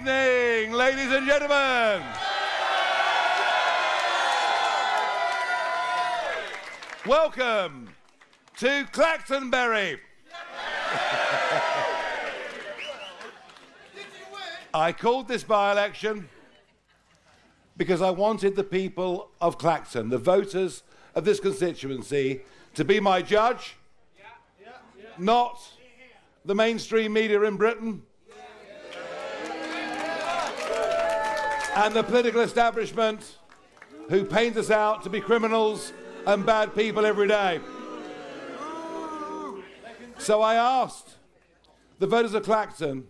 evening, ladies and gentlemen. Welcome to Claxtonbury. I called this by-election because I wanted the people of Claxton, the voters of this constituency, to be my judge, not the mainstream media in Britain and the political establishment who paint us out to be criminals and bad people every day. So I asked the voters of Claxton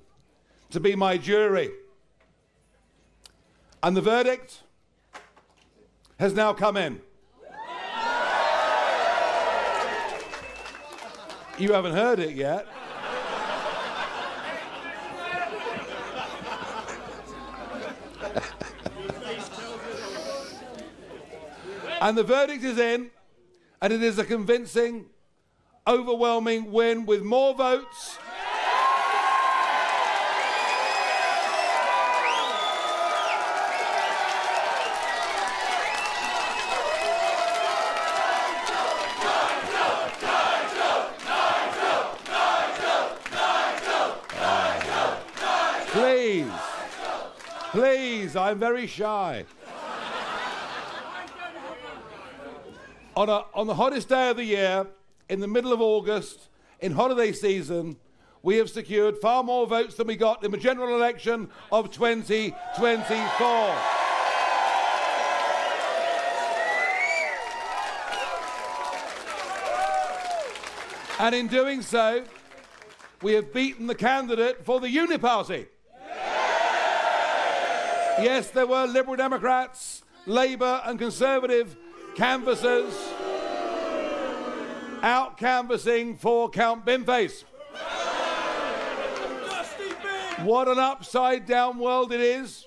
to be my jury. And the verdict has now come in. You haven't heard it yet. And the verdict is in, and it is a convincing, overwhelming win with more votes Please, I'm very shy. On the hottest day of the year, in the middle of August, in holiday season, we have secured far more votes than we got in the general election of 2024. And in doing so, we have beaten the candidate for the Uniparty. Yes, there were Liberal Democrats, Labour and Conservative canvassers out canvassing for Count Binface. What an upside-down world it is,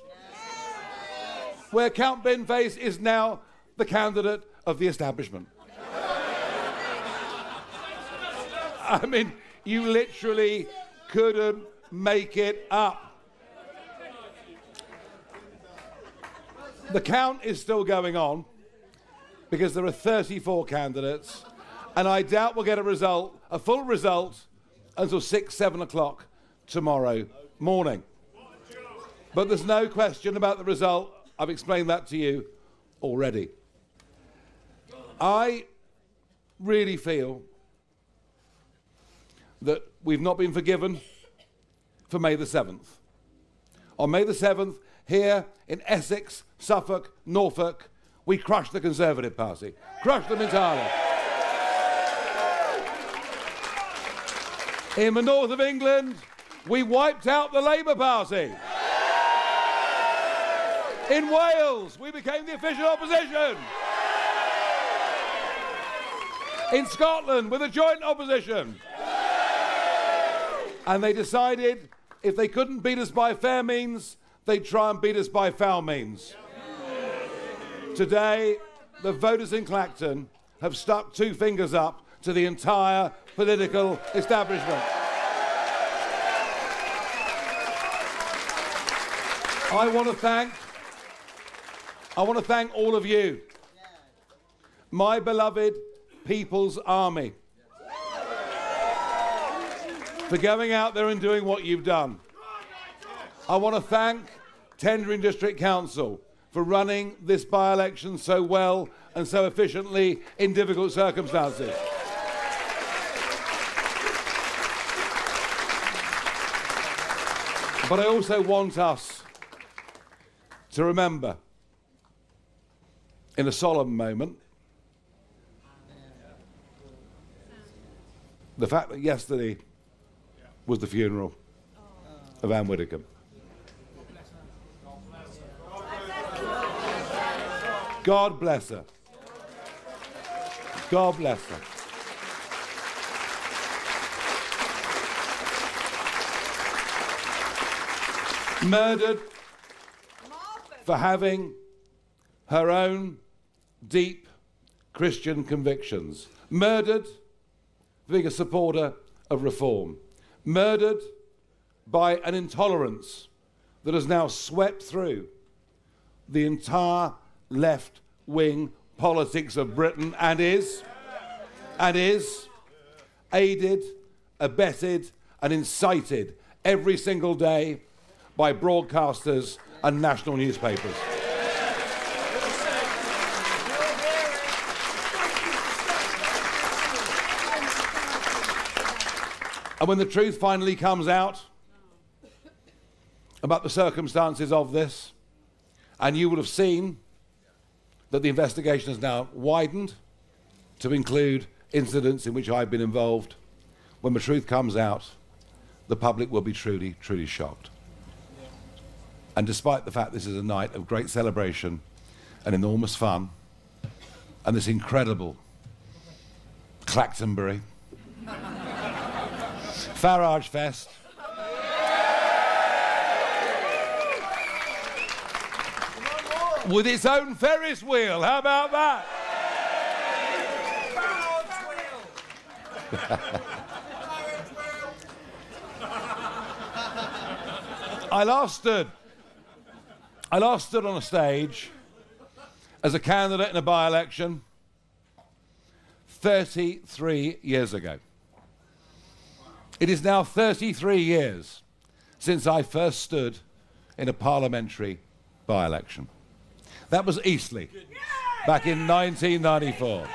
where Count Binface is now the candidate of the establishment. I mean, you literally couldn't make it up. The count is still going on because there are 34 candidates, and I doubt we'll get a full result, until 6, 7 o'clock tomorrow morning. But there's no question about the result. I've explained that to you already. I really feel that we've not been forgiven for May the 7th. On May the 7th, here in Essex, Suffolk, Norfolk, we crushed the Conservative Party. Crushed them entirely. In the north of England, we wiped out the Labour Party. In Wales, we became the official opposition. In Scotland, with a joint opposition. And they decided if they couldn't beat us by fair means, they'd try and beat us by foul means. Today, the voters in Clacton have stuck 2 fingers up to the entire political establishment. I want to thank all of you, my beloved People's Army, for going out there and doing what you've done. I want to thank Tendring District Council for running this by-election so well and so efficiently in difficult circumstances. But I also want us to remember, in a solemn moment, the fact that yesterday was the funeral of Anne Widdecombe. God bless her. God bless her. Murdered for having her own deep Christian convictions. Murdered for being a supporter of reform. Murdered by an intolerance that has now swept through the entire left-wing politics of Britain and is aided, abetted and incited every single day by broadcasters and national newspapers. And when the truth finally comes out about the circumstances of this, and you will have seen that the investigation has now widened to include incidents in which I've been involved, when the truth comes out, the public will be truly, truly shocked. And despite the fact this is a night of great celebration and enormous fun, and this incredible Clactonbury Farage Fest, with its own Ferris wheel, how about that? I last stood on a stage as a candidate in a by-election 33 years ago. It is now 33 years since I first stood in a parliamentary by-election. That was Eastleigh, back in 1994.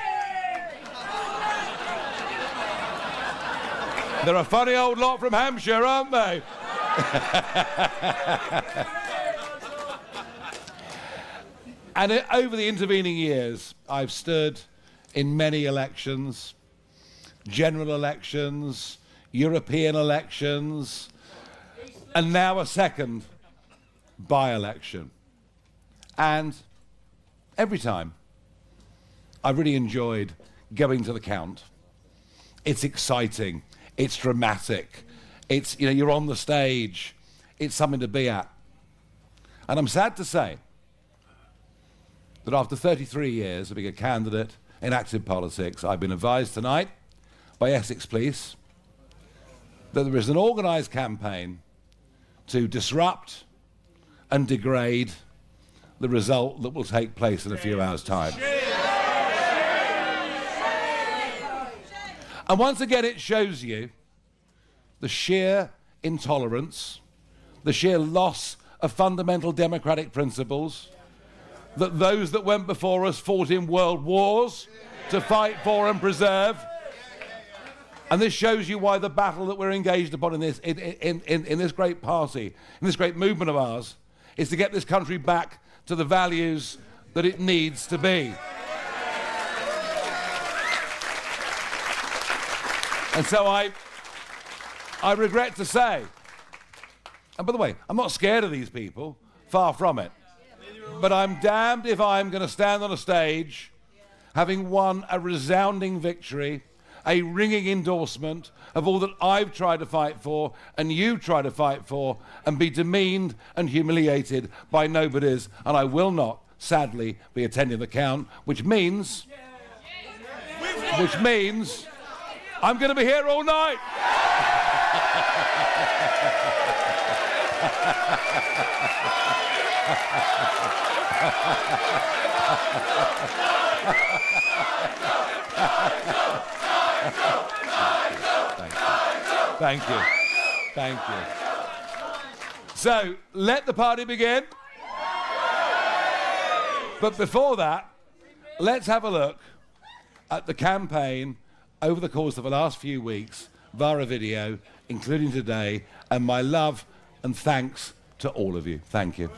They're a funny old lot from Hampshire, aren't they? And over the intervening years, I've stood in many elections, general elections, European elections, and now a second by-election. And every time, I really enjoyed going to the count. It's exciting, it's dramatic, it's, you know, you're on the stage, it's something to be at. And I'm sad to say that after 33 years of being a candidate in active politics, I've been advised tonight by Essex Police that there is an organised campaign to disrupt and degrade the result that will take place in a few hours' time. And once again, it shows you the sheer intolerance, the sheer loss of fundamental democratic principles that those that went before us fought in world wars to fight for and preserve. And this shows you why the battle that we're engaged upon in this, in this great party, in this great movement of ours, is to get this country back to the values that it needs to be. And so I regret to say, and by the way, I'm not scared of these people, far from it, but I'm damned if I'm going to stand on a stage having won a resounding victory, a ringing endorsement of all that I've tried to fight for and you try to fight for, and be demeaned and humiliated by nobodies. And I will not, sadly, be attending the count, which means I'm going to be here all night. Thank you. Thank you. So, let the party begin. But before that, let's have a look at the campaign over the course of the last few weeks via a video, including today, and my love and thanks to all of you. Thank you.